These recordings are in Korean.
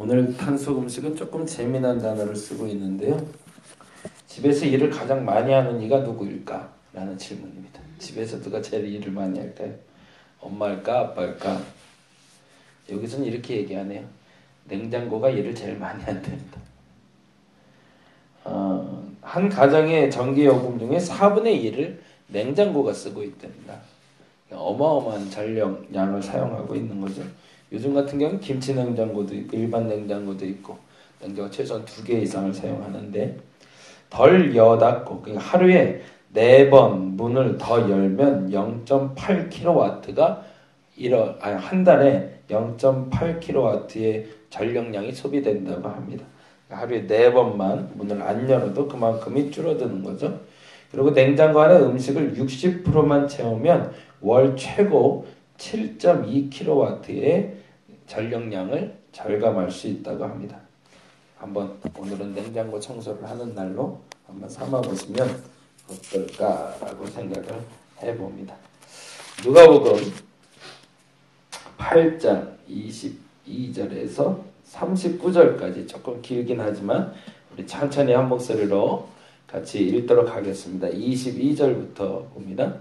오늘 탄속 음식은 조금 재미난 단어를 쓰고 있는데요. 집에서 일을 가장 많이 하는 이가 누구일까? 라는 질문입니다. 집에서 누가 제일 일을 많이 할까요? 엄마일까? 아빠일까? 여기서는 이렇게 얘기하네요. 냉장고가 일을 제일 많이 한답니다. 한 가정의 전기요금 중에 4분의 1을 냉장고가 쓰고 있답니다. 어마어마한 전력량을 사용하고 있는 거죠. 요즘 같은 경우는 김치 냉장고도 있고 일반 냉장고도 있고 냉장고 최소한 2개 이상을 사용하는데 덜 여닫고 하루에 4번 문을 더 열면 0.8kW가 한 달에 0.8kW의 전력량이 소비된다고 합니다. 하루에 4번만 문을 안 열어도 그만큼이 줄어드는 거죠. 그리고 냉장고 안에 음식을 60%만 채우면 월 최고 7.2kW의 전력량을 절감할 수 있다고 합니다. 한번 오늘은 냉장고 청소를 하는 날로 한번 삼아보시면 어떨까라고 생각을 해봅니다. 누가복음 8장 22절에서 39절까지 조금 길긴 하지만 우리 천천히 한 목소리로 같이 읽도록 하겠습니다. 22절부터 봅니다.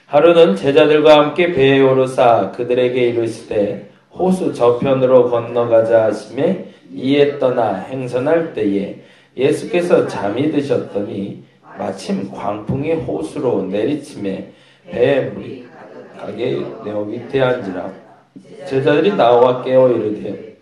하루는 제자들과 함께 배에 오르사 그들에게 이르시되 호수 저편으로 건너가자 하시매 이에 떠나 행선할 때에 예수께서 잠이 드셨더니 마침 광풍이 호수로 내리침에 배에 물이 가게 내어 밑에 앉으라. 제자들이 나와 깨어 이르되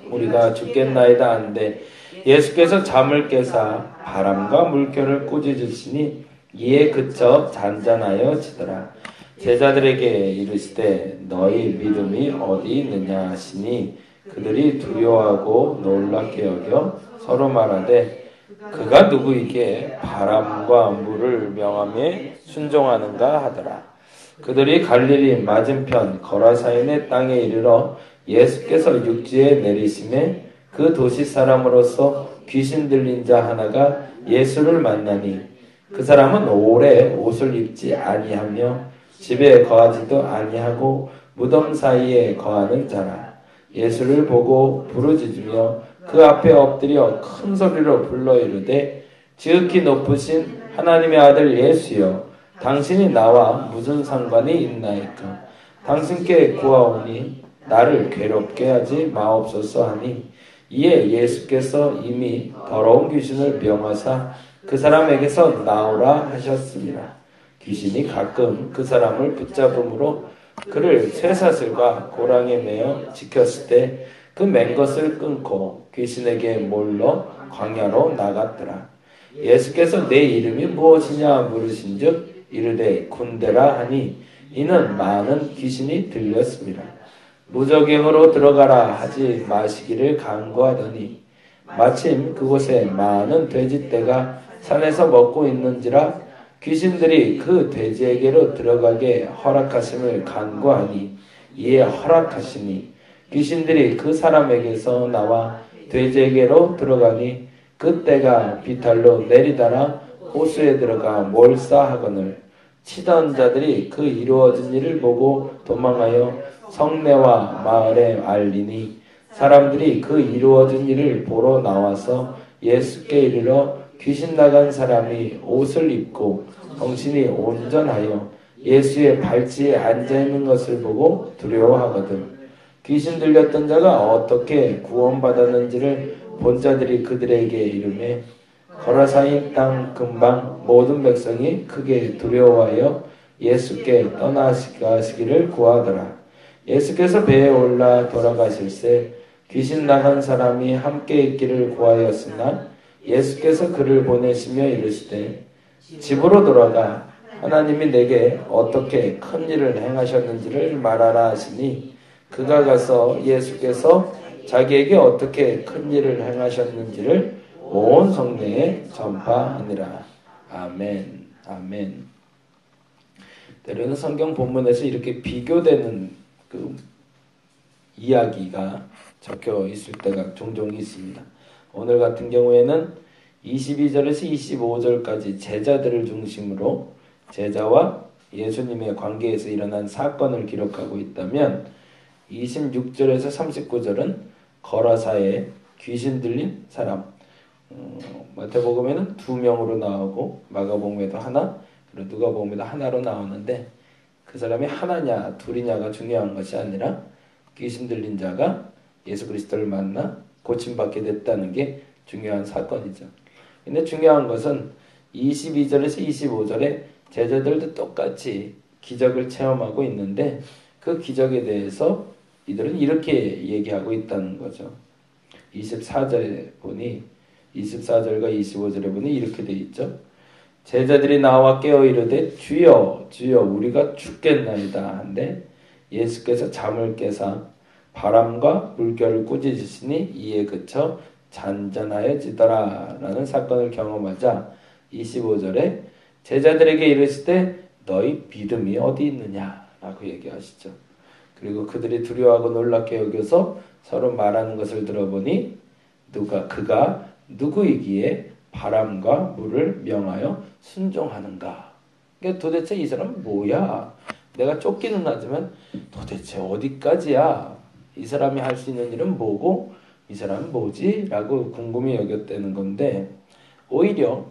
우리가 죽겠나이다 한데 예수께서 잠을 깨사 바람과 물결을 꾸짖으시니 이에 그쳐 잔잔하여 지더라. 제자들에게 이르시되 너희 믿음이 어디 있느냐 하시니 그들이 두려워하고 놀랍게 여겨 서로 말하되 그가 누구이기에 바람과 물을 명하며 순종하는가 하더라. 그들이 갈릴리 맞은편 거라사인의 땅에 이르러 예수께서 육지에 내리심에 그 도시 사람으로서 귀신 들린 자 하나가 예수를 만나니 그 사람은 오래 옷을 입지 아니하며 집에 거하지도 아니하고 무덤 사이에 거하는 자라. 예수를 보고 부르짖으며 그 앞에 엎드려 큰 소리로 불러 이르되 지극히 높으신 하나님의 아들 예수여 당신이 나와 무슨 상관이 있나이까. 당신께 구하오니 나를 괴롭게 하지 마옵소서 하니 이에 예수께서 이미 더러운 귀신을 명하사 그 사람에게서 나오라 하셨습니다. 귀신이 가끔 그 사람을 붙잡음으로 그를 쇠사슬과 고랑에 매어 지켰을 때 그 맨 것을 끊고 귀신에게 몰러 광야로 나갔더라. 예수께서 내 이름이 무엇이냐 물으신즉 이르되 군대라 하니 이는 많은 귀신이 들렸습니다. 무적행으로 들어가라 하지 마시기를 간구하더니 마침 그곳에 많은 돼지떼가 산에서 먹고 있는지라 귀신들이 그 돼지에게로 들어가게 허락하심을 간구하니 이에 허락하시니 귀신들이 그 사람에게서 나와 돼지에게로 들어가니 그 떼가 비탈로 내리다라 호수에 들어가 몰사하거늘 치던 자들이 그 이루어진 일을 보고 도망하여 성내와 마을에 알리니 사람들이 그 이루어진 일을 보러 나와서 예수께 이르러 귀신 나간 사람이 옷을 입고 정신이 온전하여 예수의 발치에 앉아있는 것을 보고 두려워하거든. 귀신 들렸던 자가 어떻게 구원받았는지를 본 자들이 그들에게 이르매 거라사인 땅 근방 모든 백성이 크게 두려워하여 예수께 떠나가시기를 구하더라. 예수께서 배에 올라 돌아가실새 귀신 나간 사람이 함께 있기를 구하였으나 예수께서 그를 보내시며 이르시되 집으로 돌아가 하나님이 내게 어떻게 큰 일을 행하셨는지를 말하라 하시니 그가 가서 예수께서 자기에게 어떻게 큰 일을 행하셨는지를 온 성내에 전파하니라. 아멘. 아멘. 때로는 성경 본문에서 이렇게 비교되는 그 이야기가 적혀 있을 때가 종종 있습니다. 오늘 같은 경우에는 22절에서 25절까지 제자들을 중심으로 제자와 예수님의 관계에서 일어난 사건을 기록하고 있다면 26절에서 39절은 거라사에 귀신 들린 사람. 마태복음에는 2명으로 나오고 마가복음에도 하나, 그리고 누가복음에도 하나로 나오는데 그 사람이 하나냐 둘이냐가 중요한 것이 아니라 귀신 들린 자가 예수 그리스도를 만나 고침받게 됐다는 게 중요한 사건이죠. 근데 중요한 것은 22절에서 25절에 제자들도 똑같이 기적을 체험하고 있는데 그 기적에 대해서 이들은 이렇게 얘기하고 있다는 거죠. 24절에 보니 24절과 25절에 보니 이렇게 돼 있죠. 제자들이 나와 깨어 이르되 주여 주여 우리가 죽겠나이다 한데 예수께서 잠을 깨사 바람과 물결을 꾸짖으시니 이에 그쳐 잔잔하여지더라 라는 사건을 경험하자 25절에 제자들에게 이르시되 너희 믿음이 어디 있느냐 라고 얘기하시죠. 그리고 그들이 두려워하고 놀랍게 여겨서 서로 말하는 것을 들어보니 그가 누구이기에 바람과 물을 명하여 순종하는가. 그러니까 도대체 이 사람은 뭐야? 내가 쫓기는 하지만 도대체 어디까지야? 이 사람이 할 수 있는 일은 뭐고 이 사람은 뭐지? 라고 궁금히 여겼다는 건데 오히려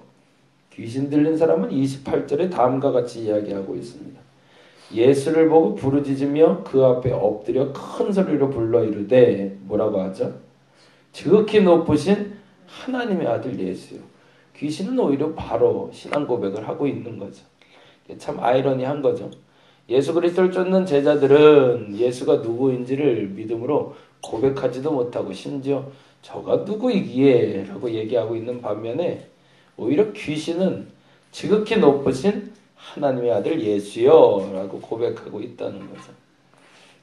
귀신 들린 사람은 28절에 다음과 같이 이야기하고 있습니다. 예수를 보고 부르짖으며 그 앞에 엎드려 큰 소리로 불러 이르되 뭐라고 하죠? 지극히 높으신 하나님의 아들 예수요. 귀신은 오히려 바로 신앙 고백을 하고 있는 거죠. 참 아이러니한 거죠. 예수 그리스도를 쫓는 제자들은 예수가 누구인지를 믿음으로 고백하지도 못하고 심지어 저가 누구이기에 라고 얘기하고 있는 반면에 오히려 귀신은 지극히 높으신 하나님의 아들 예수요 라고 고백하고 있다는 거죠.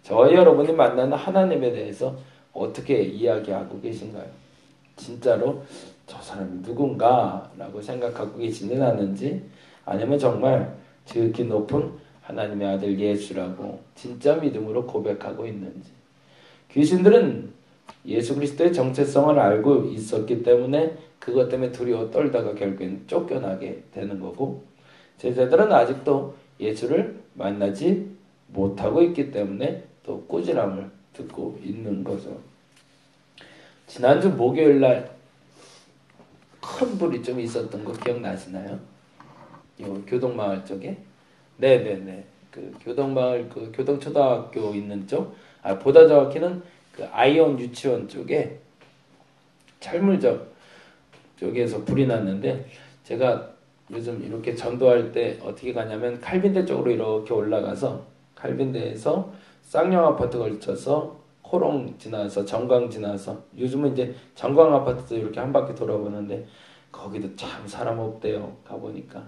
저와 여러분이 만나는 하나님에 대해서 어떻게 이야기하고 계신가요? 진짜로 저 사람이 누군가 라고 생각하고 계시는 않은지 아니면 정말 지극히 높은 하나님의 아들 예수라고 진짜 믿음으로 고백하고 있는지. 귀신들은 예수 그리스도의 정체성을 알고 있었기 때문에 그것 때문에 두려워 떨다가 결국엔 쫓겨나게 되는 거고 제자들은 아직도 예수를 만나지 못하고 있기 때문에 또 꾸지람을 듣고 있는 거죠. 지난주 목요일날 큰 불이 좀 있었던 거 기억나시나요? 요 교동마을 쪽에? 네네네. 그 교동마을 그 교동초등학교 있는 쪽, 보다 정확히는 그 아이온 유치원 쪽에 철물점 쪽에서 불이 났는데 제가 요즘 이렇게 전도할 때 어떻게 가냐면 칼빈대 쪽으로 이렇게 올라가서 칼빈대에서 쌍용 아파트 걸쳐서 코롱 지나서 정강 지나서 요즘은 이제 정강 아파트도 이렇게 한 바퀴 돌아보는데 거기도 참 사람 없대요. 가보니까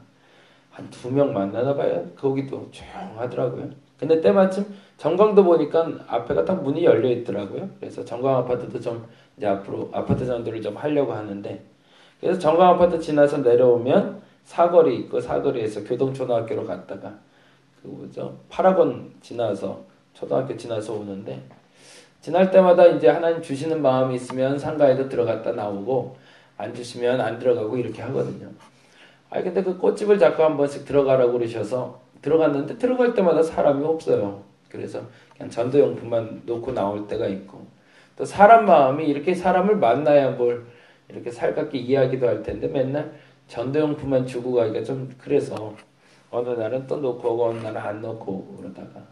한 2명 만나나 봐요. 거기도 조용하더라고요. 근데 때마침 정강도 보니까 앞에가 딱 문이 열려 있더라고요. 그래서 정강 아파트도 좀 이제 앞으로 아파트 전도를 좀 하려고 하는데 그래서 정강 아파트 지나서 내려오면 사거리 있고 사거리에서 교동초등학교로 갔다가 그 뭐죠 파라곤 지나서 초등학교 지나서 오는데 지날 때마다 이제 하나님 주시는 마음이 있으면 상가에도 들어갔다 나오고 안 주시면 안 들어가고 이렇게 하거든요. 근데 그 꽃집을 자꾸 한 번씩 들어가라고 그러셔서 들어갔는데 들어갈 때마다 사람이 없어요. 그래서 그냥 전도용품만 놓고 나올 때가 있고 또 사람 마음이 이렇게 사람을 만나야 뭘 이렇게 살갑게 이야기도 할 텐데 맨날 전도용품만 주고 가기가 좀 그래서 어느 날은 또 놓고 오고 어느 날은 안 놓고 오고 그러다가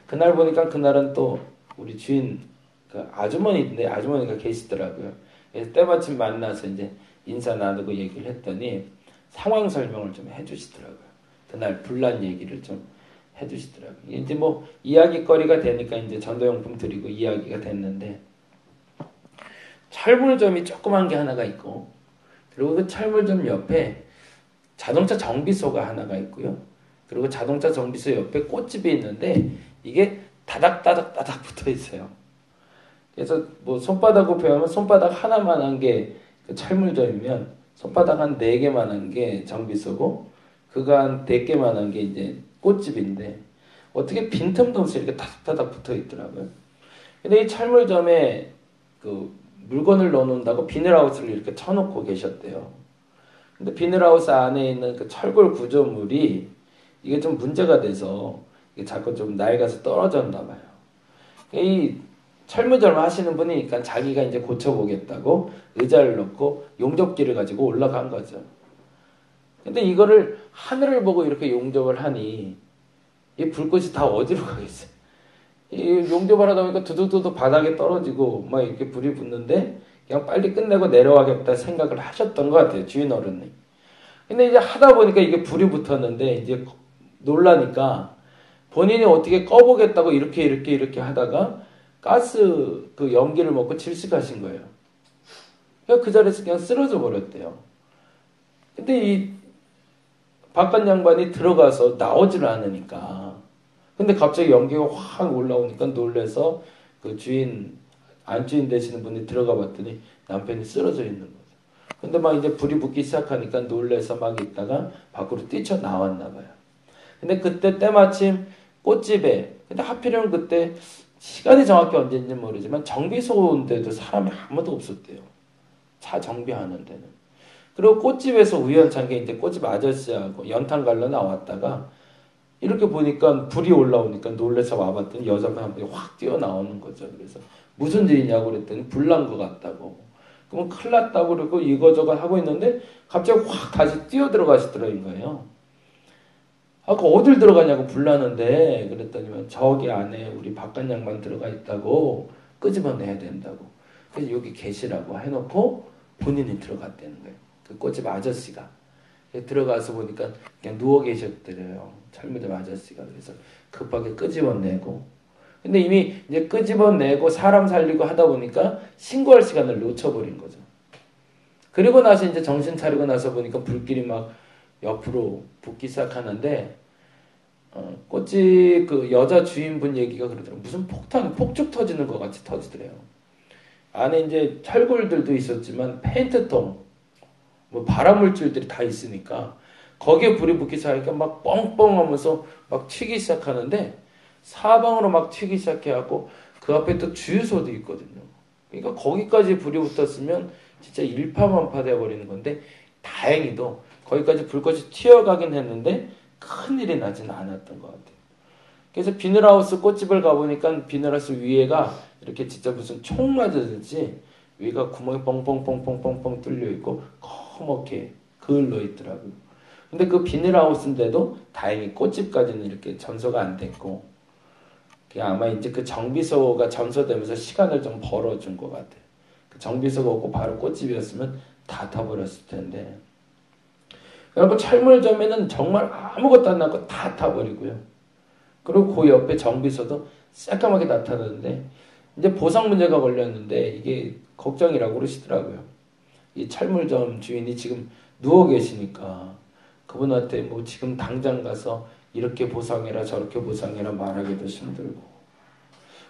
그날 보니까 그날은 또 우리 주인 그 아주머니인데 아주머니가 계시더라고요. 그래서 때마침 만나서 이제 인사 나누고 얘기를 했더니 상황 설명을 좀 해주시더라고요. 그날 불난 얘기를 좀 해주시더라고요. 이제 뭐 이야기거리가 되니까 이제 전도용품 드리고 이야기가 됐는데 철물점이 조그만 게 하나가 있고 그리고 그 철물점 옆에 자동차 정비소가 하나가 있고요. 그리고 자동차 정비소 옆에 꽃집이 있는데 이게 다닥다닥 붙어 있어요. 그래서 뭐 손바닥으로 표현하면 손바닥 하나만한 게 그 철물점이면 손바닥 한 4개만한 게 정비소고 그거 한 4개만한 게 이제 꽃집인데 어떻게 빈틈도 없이 이렇게 다닥다닥 붙어 있더라고요. 근데 이 철물점에 그 물건을 넣어놓는다고 비닐하우스를 이렇게 쳐놓고 계셨대요. 근데 비닐하우스 안에 있는 그 철골 구조물이 이게 좀 문제가 돼서 이게 자꾸 좀 낡아서 떨어졌나 봐요. 이 철무점 하시는 분이니까 자기가 이제 고쳐보겠다고 의자를 놓고 용접기를 가지고 올라간 거죠. 근데 이거를 하늘을 보고 이렇게 용접을 하니 이 불꽃이 다 어디로 가겠어요? 이 용접을 하다 보니까 두둑두둑 바닥에 떨어지고 막 이렇게 불이 붙는데 그냥 빨리 끝내고 내려가겠다 생각을 하셨던 것 같아요. 주인 어른이. 근데 이제 하다 보니까 이게 불이 붙었는데 이제 놀라니까 본인이 어떻게 꺼보겠다고 이렇게 하다가 가스 그 연기를 먹고 질식하신 거예요. 그 자리에서 그냥 쓰러져 버렸대요. 근데 이 바깥 양반이 들어가서 나오지를 않으니까. 근데 갑자기 연기가 확 올라오니까 놀래서 그 주인, 안주인 되시는 분이 들어가 봤더니 남편이 쓰러져 있는 거죠. 근데 막 이제 불이 붙기 시작하니까 놀래서 막 있다가 밖으로 뛰쳐나왔나 봐요. 근데 그때 때마침 꽃집에, 근데 하필이면 그때 시간이 정확히 언제인지 모르지만 정비소인데도 사람이 아무도 없었대요. 차 정비하는 데는. 그리고 꽃집에서 우연찮게 이제 꽃집 아저씨하고 연탄 갈러 나왔다가 이렇게 보니까 불이 올라오니까 놀래서 와봤더니 여자가 한 분이 확 뛰어나오는 거죠. 그래서 무슨 일이냐고 그랬더니 불난 것 같다고. 그러면 큰일 났다고 그러고 이거저거 하고 있는데 갑자기 확 다시 뛰어 들어가시더라는 거예요. 아까 어딜 들어가냐고 불나는데 그랬더니 저기 안에 우리 바깥 양반 들어가 있다고 끄집어내야 된다고. 그래서 여기 계시라고 해놓고 본인이 들어갔다는 거예요. 그 꽃집 아저씨가. 들어가서 보니까 그냥 누워 계셨더래요. 철무점 아저씨가. 그래서 급하게 끄집어내고. 근데 이미 이제 끄집어내고 사람 살리고 하다 보니까 신고할 시간을 놓쳐버린 거죠. 그리고 나서 이제 정신 차리고 나서 보니까 불길이 막 옆으로 붙기 시작하는데 꽃집 그 여자 주인분 얘기가 그러더라고요. 무슨 폭죽 터지는 것 같이 터지더래요. 안에 이제 철골들도 있었지만 페인트통, 뭐 발암물질들이 다 있으니까 거기에 불이 붙기 시작하니까 막 뻥뻥 하면서 막 튀기 시작하는데 사방으로 막 튀기 시작해갖고 그 앞에 또 주유소도 있거든요. 그러니까 거기까지 불이 붙었으면 진짜 일파만파 돼버리는 건데 다행히도 거기까지 불꽃이 튀어가긴 했는데 큰일이 나진 않았던 것 같아요. 그래서 비닐하우스 꽃집을 가보니까 비닐하우스 위에가 이렇게 진짜 무슨 총 맞았는지 위가 구멍이 뻥뻥뻥뻥뻥뻥 뚫려 있고 커멓게 그을러 있더라고요. 근데 그 비닐하우스인데도 다행히 꽃집까지는 이렇게 전소가 안 됐고 아마 이제 그 정비소가 전소되면서 시간을 좀 벌어준 것 같아요. 그 정비소가 없고 바로 꽃집이었으면 다 타버렸을 텐데. 그리고 철물점에는 정말 아무것도 안 남고 다 타버리고요. 그리고 그 옆에 정비소도 새까맣게 나타나는데 이제 보상 문제가 걸렸는데 이게 걱정이라고 그러시더라고요. 이 철물점 주인이 지금 누워 계시니까 그분한테 뭐 지금 당장 가서 이렇게 보상해라 저렇게 보상해라 말하기도 힘들고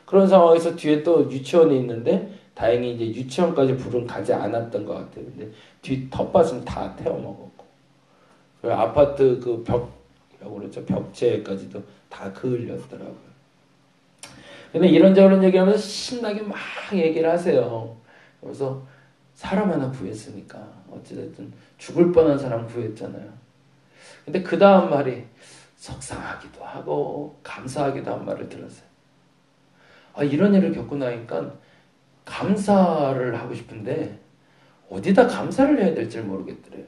그런 상황에서 뒤에 또 유치원이 있는데 다행히 이제 유치원까지 불은 가지 않았던 것 같아요. 근데 뒤 텃밭은 다 태워먹었고 그리고 아파트 그 벽이라고 그러죠. 벽체까지도 다 그을렸더라고요. 근데 이런저런 얘기하면서 신나게 막 얘기를 하세요. 그래서 사람 하나 구했으니까 어찌됐든 죽을 뻔한 사람 구했잖아요. 근데 그 다음 말이 속상하기도 하고 감사하기도 한 말을 들었어요. 이런 일을 겪고 나니까 감사를 하고 싶은데 어디다 감사를 해야 될지 모르겠더래요.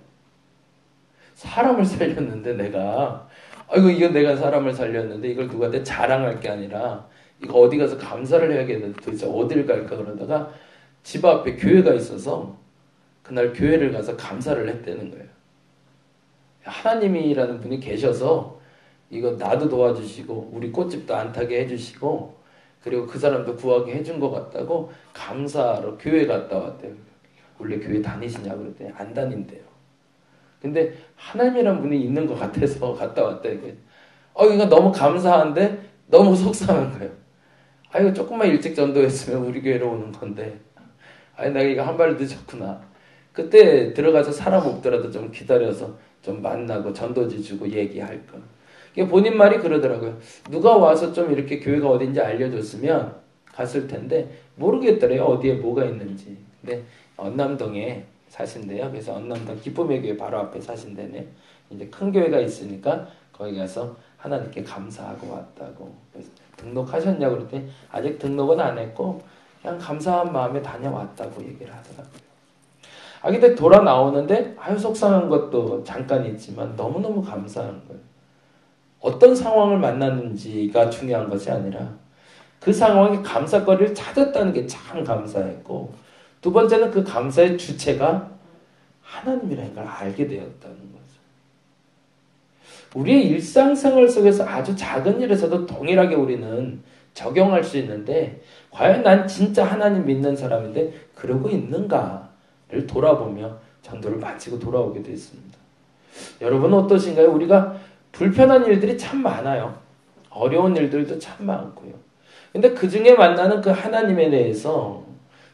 사람을 살렸는데 내가 이거 내가 사람을 살렸는데 이걸 누구한테 자랑할 게 아니라 이거 어디 가서 감사를 해야겠는데 도대체 어딜 갈까 그러다가 집 앞에 교회가 있어서 그날 교회를 가서 감사를 했다는 거예요. 하나님이라는 분이 계셔서 이거 나도 도와주시고 우리 꽃집도 안 타게 해주시고 그리고 그 사람도 구하게 해준 것 같다고 감사하러 교회 갔다 왔대요. 원래 교회 다니시냐고 그랬더니 안 다닌대요. 근데 하나님이란 분이 있는 것 같아서 갔다 왔다 이거예요. 이거 너무 감사한데 너무 속상한 거예요. 이거 조금만 일찍 전도했으면 우리 교회로 오는 건데 내가 이거 한 발 늦었구나. 그때 들어가서 사람 없더라도 좀 기다려서 좀 만나고 전도지 주고 얘기할 거. 본인 말이 그러더라고요. 누가 와서 좀 이렇게 교회가 어딘지 알려줬으면 갔을 텐데 모르겠더래요. 어디에 뭐가 있는지. 근데 언남동에 사신대요. 그래서 언남동 기쁨의 교회 바로 앞에 사신대네요. 이제 큰 교회가 있으니까 거기 가서 하나님께 감사하고 왔다고. 그래서 등록하셨냐고 그랬더니 아직 등록은 안 했고 그냥 감사한 마음에 다녀왔다고 얘기를 하더라고요. 근데 돌아 나오는데 속상한 것도 잠깐 있지만 너무너무 감사한 거예요. 어떤 상황을 만났는지가 중요한 것이 아니라 그 상황에 감사거리를 찾았다는 게 참 감사했고, 두 번째는 그 감사의 주체가 하나님이라는 걸 알게 되었다는 거죠. 우리의 일상생활 속에서 아주 작은 일에서도 동일하게 우리는 적용할 수 있는데, 과연 난 진짜 하나님 믿는 사람인데 그러고 있는가를 돌아보며 전도를 마치고 돌아오게 됐습니다. 여러분은 어떠신가요? 우리가 불편한 일들이 참 많아요. 어려운 일들도 참 많고요. 근데 그 중에 만나는 그 하나님에 대해서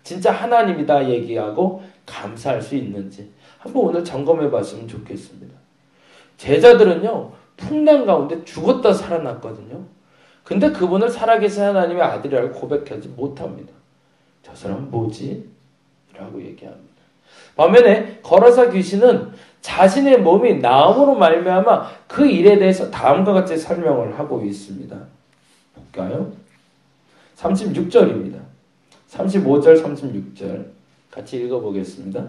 진짜 하나님이다 얘기하고 감사할 수 있는지 한번 오늘 점검해 봤으면 좋겠습니다. 제자들은요, 풍랑 가운데 죽었다 살아났거든요. 근데 그분을 살아계신 하나님의 아들이라고 고백하지 못합니다. 저 사람은 뭐지? 라고 얘기합니다. 반면에 거라사 귀신은 자신의 몸이 나음으로 말미암아 그 일에 대해서 다음과 같이 설명을 하고 있습니다. 볼까요? 36절입니다. 35절, 36절 같이 읽어보겠습니다.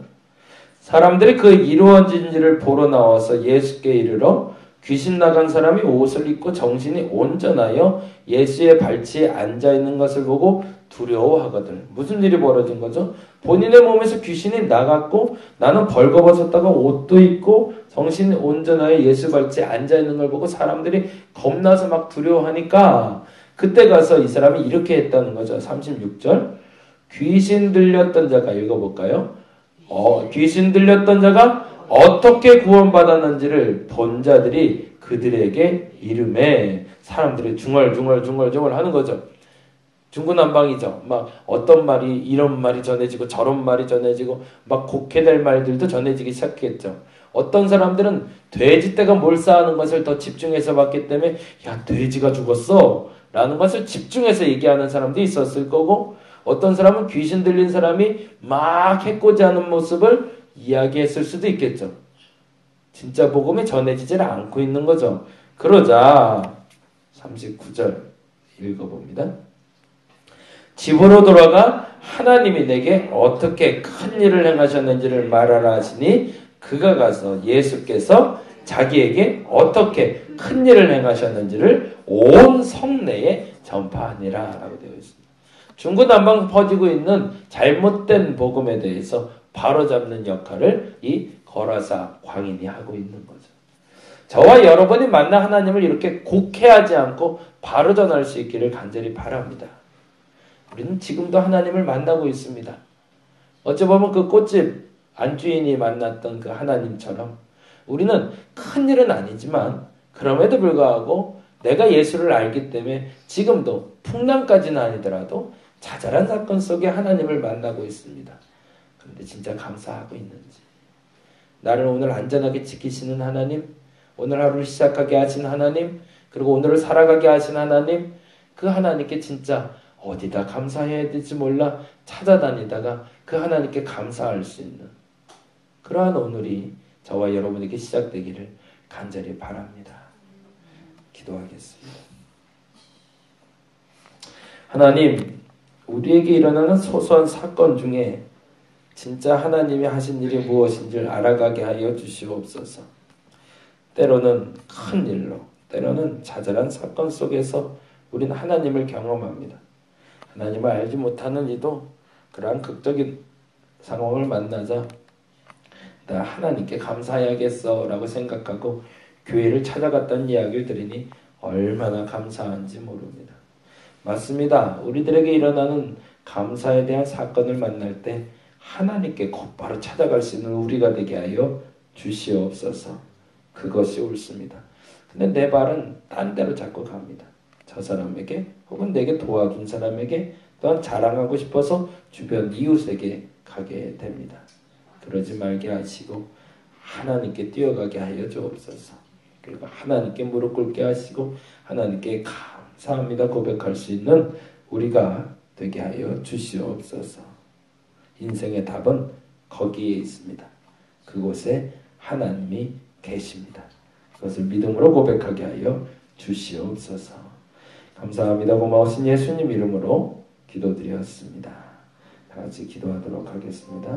사람들이 그 이루어진 일을 보러 나와서 예수께 이르러 귀신 나간 사람이 옷을 입고 정신이 온전하여 예수의 발치에 앉아있는 것을 보고 두려워하거든. 무슨 일이 벌어진 거죠? 본인의 몸에서 귀신이 나갔고 나는 벌거벗었다가 옷도 입고 정신이 온전하여 예수 발치에 앉아있는 걸 보고 사람들이 겁나서 막 두려워하니까 그때 가서 이 사람이 이렇게 했다는 거죠. 36절 귀신 들렸던 자가 읽어볼까요? 귀신 들렸던 자가 어떻게 구원받았는지를 본 자들이 그들에게 이름에 사람들이 중얼중얼 하는 거죠. 중구난방이죠. 막 어떤 말이 이런 말이 전해지고 저런 말이 전해지고 막 곡해될 말들도 전해지기 시작했죠. 어떤 사람들은 돼지떼가 몰사하는 것을 더 집중해서 봤기 때문에 야 돼지가 죽었어 라는 것을 집중해서 얘기하는 사람도 있었을 거고, 어떤 사람은 귀신 들린 사람이 막 해코지하는 모습을 이야기했을 수도 있겠죠. 진짜 복음이 전해지질 않고 있는 거죠. 그러자 39절 읽어봅니다. 집으로 돌아가 하나님이 내게 어떻게 큰 일을 행하셨는지를 말하라 하시니 그가 가서 예수께서 자기에게 어떻게 큰 일을 행하셨는지를 온 성내에 전파하니라 라고 되어 있습니다. 중구난방 퍼지고 있는 잘못된 복음에 대해서 바로잡는 역할을 이 거라사 광인이 하고 있는 거죠. 저와 여러분이 만나 하나님을 이렇게 곡해하지 않고 바로 전할 수 있기를 간절히 바랍니다. 우리는 지금도 하나님을 만나고 있습니다. 어찌 보면 그 꽃집 안주인이 만났던 그 하나님처럼 우리는 큰 일은 아니지만 그럼에도 불구하고 내가 예수를 알기 때문에 지금도 풍랑까지는 아니더라도 자잘한 사건 속에 하나님을 만나고 있습니다. 그런데 진짜 감사하고 있는지, 나를 오늘 안전하게 지키시는 하나님, 오늘 하루를 시작하게 하신 하나님, 그리고 오늘을 살아가게 하신 하나님, 그 하나님께 진짜 어디다 감사해야 될지 몰라 찾아다니다가 그 하나님께 감사할 수 있는 그러한 오늘이 저와 여러분에게 시작되기를 간절히 바랍니다. 기도하겠습니다. 하나님, 우리에게 일어나는 소소한 사건 중에 진짜 하나님이 하신 일이 무엇인지를 알아가게 하여 주시옵소서. 때로는 큰 일로, 때로는 자잘한 사건 속에서 우리는 하나님을 경험합니다. 하나님을 알지 못하는 이도 그러한 극적인 상황을 만나자 나 하나님께 감사해야겠어 라고 생각하고 교회를 찾아갔다는 이야기를 들으니 얼마나 감사한지 모릅니다. 맞습니다. 우리들에게 일어나는 감사에 대한 사건을 만날 때 하나님께 곧바로 찾아갈 수 있는 우리가 되게 하여 주시옵소서. 그것이 옳습니다. 근데 내 발은 딴 데로 자꾸 갑니다. 저 사람에게 혹은 내게 도와준 사람에게 또한 자랑하고 싶어서 주변 이웃에게 가게 됩니다. 그러지 말게 하시고 하나님께 뛰어가게 하여 주옵소서. 그리고 하나님께 무릎 꿇게 하시고 하나님께 감사합니다 고백할 수 있는 우리가 되게 하여 주시옵소서. 인생의 답은 거기에 있습니다. 그곳에 하나님이 계십니다. 그것을 믿음으로 고백하게 하여 주시옵소서. 감사합니다. 고마우신 예수님 이름으로 기도드렸습니다. 다 같이 기도하도록 하겠습니다.